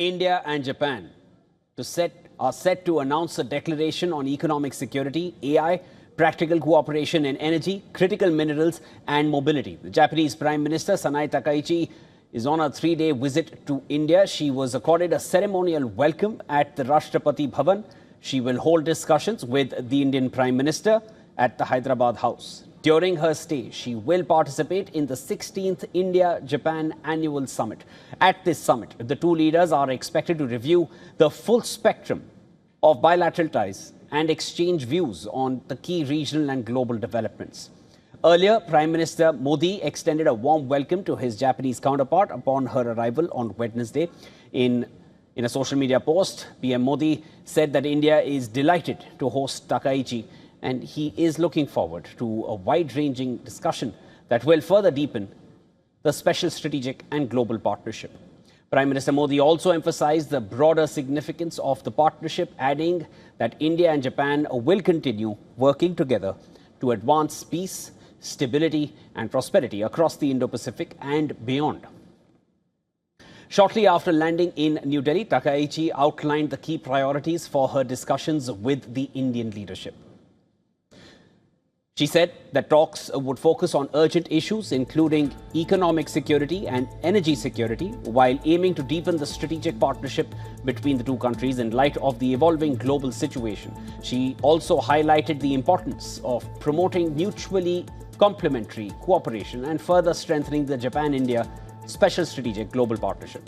India and Japan are set to announce a declaration on economic security, AI, practical cooperation in energy, critical minerals and mobility. The Japanese Prime Minister Sanae Takaichi is on a 3-day visit to India. She was accorded a ceremonial welcome at the Rashtrapati Bhavan. She will hold discussions with the Indian Prime Minister at the Hyderabad House. During her stay, she will participate in the 16th India-Japan Annual Summit. At this summit, the two leaders are expected to review the full spectrum of bilateral ties and exchange views on the key regional and global developments. Earlier, Prime Minister Modi extended a warm welcome to his Japanese counterpart upon her arrival on Wednesday. In a social media post, PM Modi said that India is delighted to host Takaichi, and he is looking forward to a wide-ranging discussion that will further deepen the special strategic and global partnership. Prime Minister Modi also emphasized the broader significance of the partnership, adding that India and Japan will continue working together to advance peace, stability and prosperity across the Indo-Pacific and beyond. Shortly after landing in New Delhi, Takaichi outlined the key priorities for her discussions with the Indian leadership. She said that talks would focus on urgent issues including economic security and energy security, while aiming to deepen the strategic partnership between the two countries in light of the evolving global situation. She also highlighted the importance of promoting mutually complementary cooperation and further strengthening the Japan-India Special Strategic Global Partnership.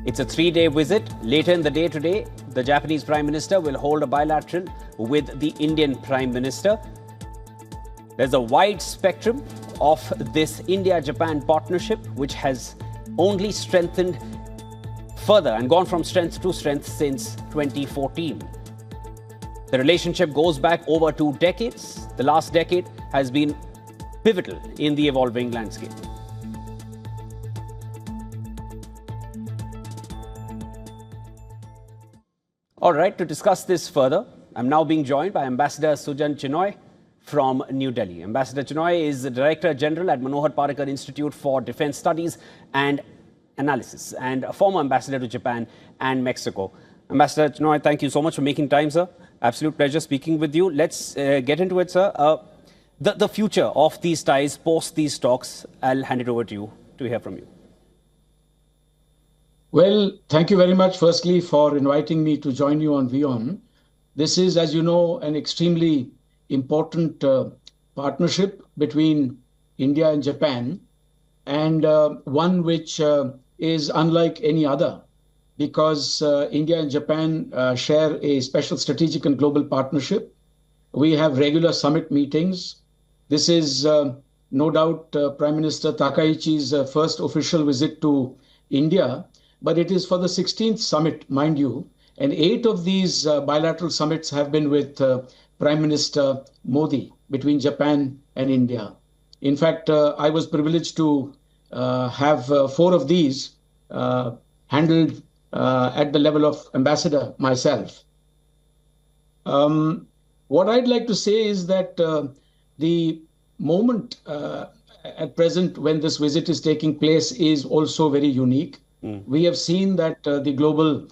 It's a 3-day visit. Later in the day today, the Japanese Prime Minister will hold a bilateral with the Indian Prime Minister. There's a wide spectrum of this India-Japan partnership, which has only strengthened further and gone from strength to strength since 2014. The relationship goes back over 2 decades. The last decade has been pivotal in the evolving landscape. All right, to discuss this further, I'm now being joined by Ambassador Sujan Chinoy from New Delhi. Ambassador Chinoy is the Director General at Manohar Parrikar Institute for Defense Studies and Analysis and a former ambassador to Japan and Mexico. Ambassador Chinoy, thank you so much for making time, sir. Absolute pleasure speaking with you. Let's get into it, sir. The future of these ties post these talks, I'll hand it over to you to hear from you. Well, thank you very much, firstly, for inviting me to join you on WION. This is, as you know, an extremely important partnership between India and Japan, and one which is unlike any other, because India and Japan share a special strategic and global partnership. We have regular summit meetings. This is no doubt Prime Minister Takaichi's first official visit to India, but it is for the 16th summit, mind you, and 8 of these bilateral summits have been with Prime Minister Modi between Japan and India. In fact, I was privileged to have 4 of these handled at the level of ambassador myself. What I'd like to say is that the moment at present when this visit is taking place is also very unique. We have seen that the global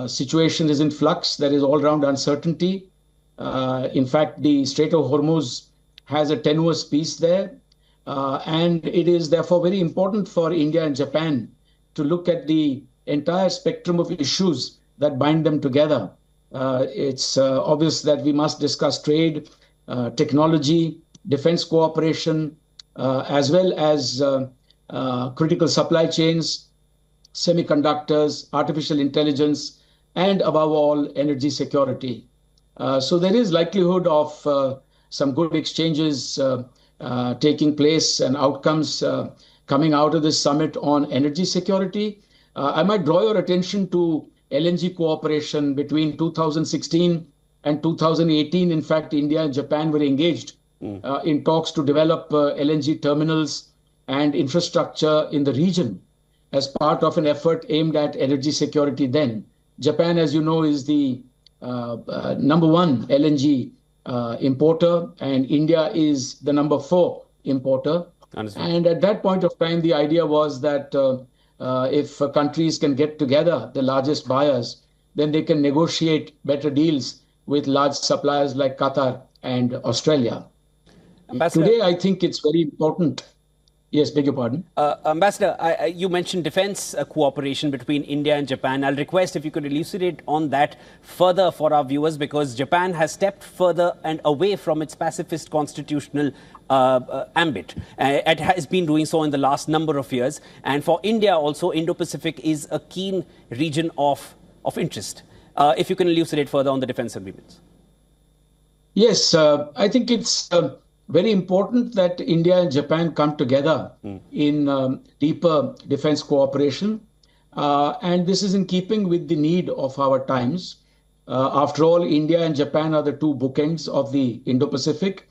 situation is in flux. There is all-round uncertainty. In fact, the Strait of Hormuz has a tenuous peace there. And it is therefore very important for India and Japan to look at the entire spectrum of issues that bind them together. It's obvious that we must discuss trade, technology, defense cooperation, as well as critical supply chains, semiconductors, artificial intelligence, and above all, energy security. So there is likelihood of some good exchanges taking place and outcomes coming out of this summit on energy security. I might draw your attention to LNG cooperation between 2016 and 2018. In fact, India and Japan were engaged in talks to develop LNG terminals and infrastructure in the region as part of an effort aimed at energy security then. Japan, as you know, is the #1 LNG importer, and India is the number 4 importer. Understood. And at that point of time, the idea was that if countries can get together, the largest buyers, then they can negotiate better deals with large suppliers like Qatar and Australia. Ambassador, Today, I think it's very important. Yes, beg your pardon. Ambassador, you mentioned defense cooperation between India and Japan. I'll request if you could elucidate on that further for our viewers, because Japan has stepped further and away from its pacifist constitutional ambit. It has been doing so in the last number of years. And for India also, Indo-Pacific is a keen region of interest. If you can elucidate further on the defense agreements. Yes, I think it's very important that India and Japan come together in deeper defense cooperation. And this is in keeping with the need of our times. After all, India and Japan are the 2 bookends of the Indo-Pacific.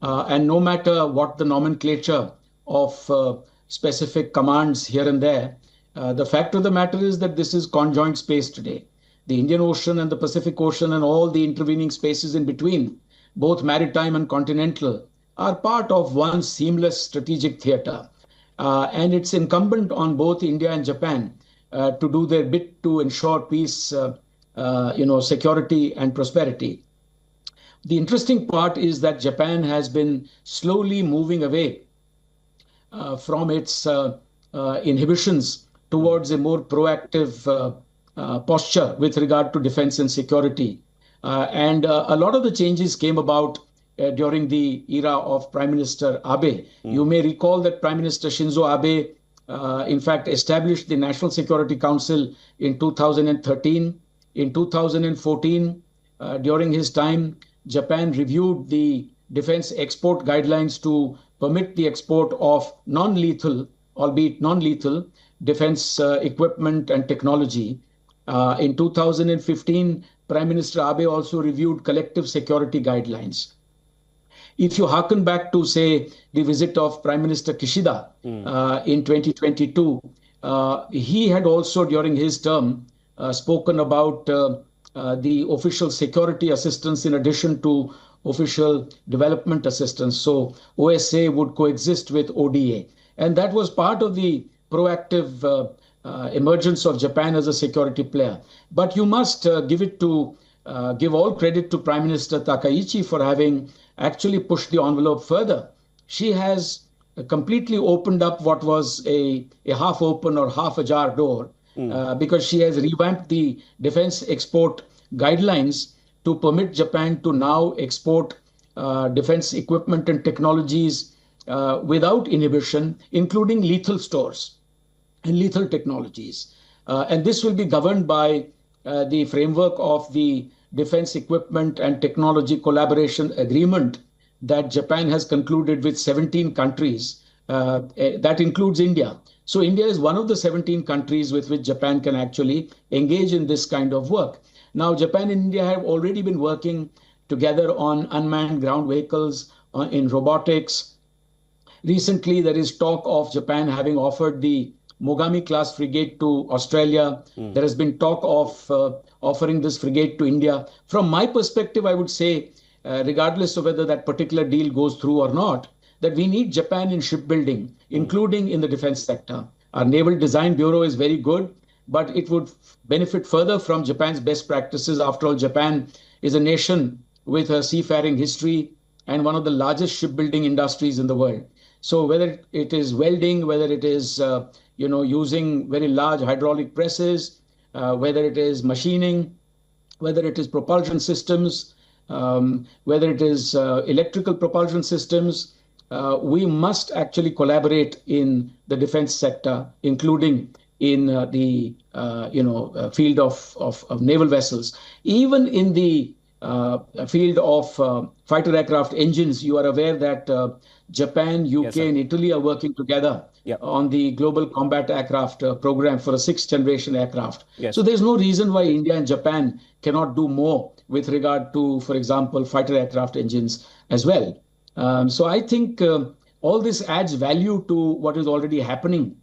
And no matter what the nomenclature of specific commands here and there, the fact of the matter is that this is conjoint space today. The Indian Ocean and the Pacific Ocean and all the intervening spaces in between, both maritime and continental, are part of one seamless strategic theater. And it's incumbent on both India and Japan to do their bit to ensure peace, security and prosperity. The interesting part is that Japan has been slowly moving away from its inhibitions towards a more proactive posture with regard to defense and security. And a lot of the changes came about during the era of Prime Minister Abe. You may recall that Prime Minister Shinzo Abe, in fact, established the National Security Council in 2013. In 2014, during his time, Japan reviewed the defense export guidelines to permit the export of non-lethal, albeit non-lethal, defense equipment and technology. In 2015, Prime Minister Abe also reviewed collective security guidelines. If you hearken back to, say, the visit of Prime Minister Kishida in 2022, he had also, during his term, spoken about the official security assistance in addition to official development assistance. So OSA would coexist with ODA. And that was part of the proactive emergence of Japan as a security player. But you must give all credit to Prime Minister Takaichi for having actually pushed the envelope further. She has completely opened up what was a half open or half ajar door because she has revamped the defense export guidelines to permit Japan to now export defense equipment and technologies without inhibition, including lethal stores and lethal technologies. And this will be governed by the framework of the Defense Equipment and Technology Collaboration Agreement that Japan has concluded with 17 countries. That includes India. So India is one of the 17 countries with which Japan can actually engage in this kind of work. Now, Japan and India have already been working together on unmanned ground vehicles, in robotics. Recently, there is talk of Japan having offered the Mogami-class frigate to Australia. There has been talk of offering this frigate to India. From my perspective, I would say, regardless of whether that particular deal goes through or not, that we need Japan in shipbuilding, including in the defense sector. Our Naval Design Bureau is very good, but it would benefit further from Japan's best practices. After all, Japan is a nation with a seafaring history and one of the largest shipbuilding industries in the world. So whether it is welding, whether it is using very large hydraulic presses, whether it is machining, whether it is propulsion systems, whether it is electrical propulsion systems, we must actually collaborate in the defense sector, including in the field of naval vessels. Even in the field of fighter aircraft engines, you are aware that Japan, UK, and Italy are working together on the Global Combat Aircraft program for a 6th generation aircraft. So there's no reason why India and Japan cannot do more with regard to, for example, fighter aircraft engines as well. So I think all this adds value to what is already happening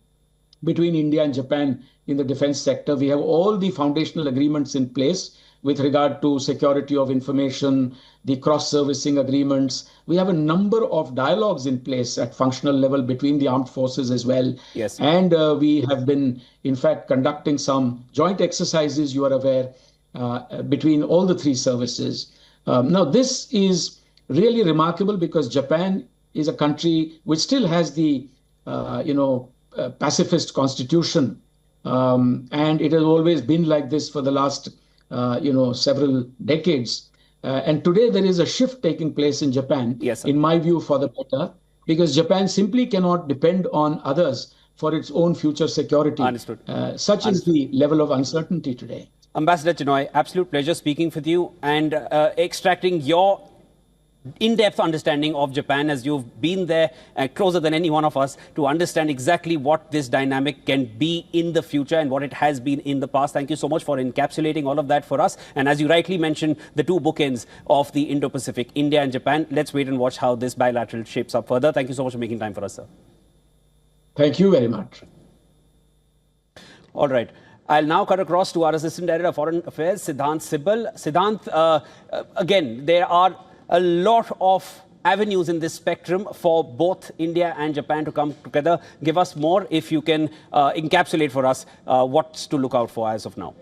between India and Japan in the defense sector. We have all the foundational agreements in place. with regard to security of information, the cross-servicing agreements. We have a number of dialogues in place at functional level between the armed forces as well. Yes. And we have been, in fact, conducting some joint exercises, you are aware, between all the three services. Now, this is really remarkable because Japan is a country which still has the, pacifist constitution. And it has always been like this for the last, several decades. And today there is a shift taking place in Japan, yes, in my view, for the better, because Japan simply cannot depend on others for its own future security. Understood. Such is the level of uncertainty today. Ambassador Chinoy, absolute pleasure speaking with you and extracting your in-depth understanding of Japan, as you've been there closer than any one of us to understand exactly what this dynamic can be in the future and what it has been in the past. Thank you so much for encapsulating all of that for us. And as you rightly mentioned, the two bookends of the Indo-Pacific, India and Japan. Let's wait and watch how this bilateral shapes up further. Thank you so much for making time for us, sir. Thank you very much. All right. I'll now cut across to our Assistant Director of Foreign Affairs, Siddhant Sibal. Siddhant, again, there are a lot of avenues in this spectrum for both India and Japan to come together. Give us more, if you can encapsulate for us what's to look out for as of now.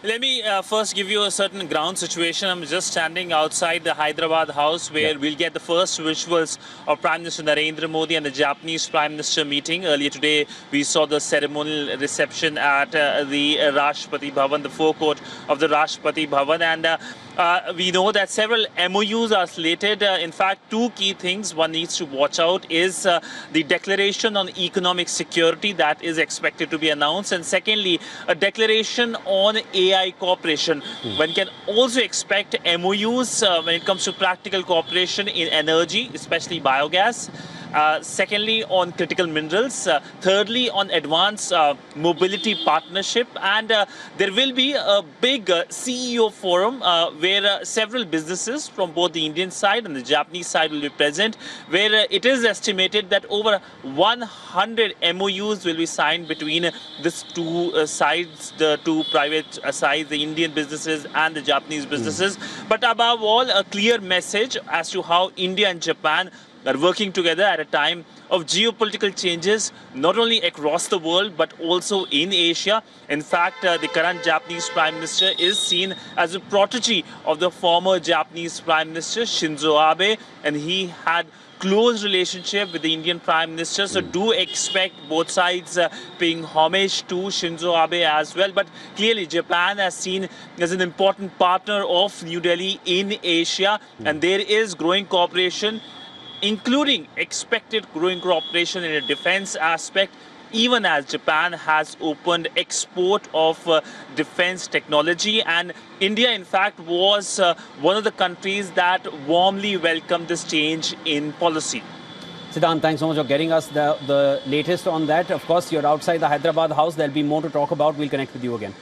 Let me first give you a certain ground situation. I'm just standing outside the Hyderabad house where we'll get the first visuals of Prime Minister Narendra Modi and the Japanese Prime Minister meeting. Earlier today, we saw the ceremonial reception at the Rashtrapati Bhavan, the forecourt of the Rashtrapati Bhavan. And we know that several MOUs are slated. In fact, two key things one needs to watch out is the declaration on economic security that is expected to be announced. And secondly, a declaration on AI cooperation. One can also expect MOUs when it comes to practical cooperation in energy, especially biogas. Secondly, on critical minerals. Thirdly, on advanced mobility partnership. And there will be a big CEO forum where several businesses from both the Indian side and the Japanese side will be present, where it is estimated that over 100 MOUs will be signed between these two sides, the two private sides, the Indian businesses and the Japanese businesses. But above all, a clear message as to how India and Japan are working together at a time of geopolitical changes, not only across the world, but also in Asia. In fact, the current Japanese Prime Minister is seen as a protege of the former Japanese Prime Minister Shinzo Abe, and he had close relationship with the Indian Prime Minister. So do expect both sides paying homage to Shinzo Abe as well. But clearly, Japan has seen as an important partner of New Delhi in Asia, and there is growing cooperation, including expected growing cooperation in a defense aspect, even as Japan has opened export of defense technology. And India, in fact, was one of the countries that warmly welcomed this change in policy. Siddhant, thanks so much for getting us the latest on that. Of course, you're outside the Hyderabad house. There'll be more to talk about. We'll connect with you again.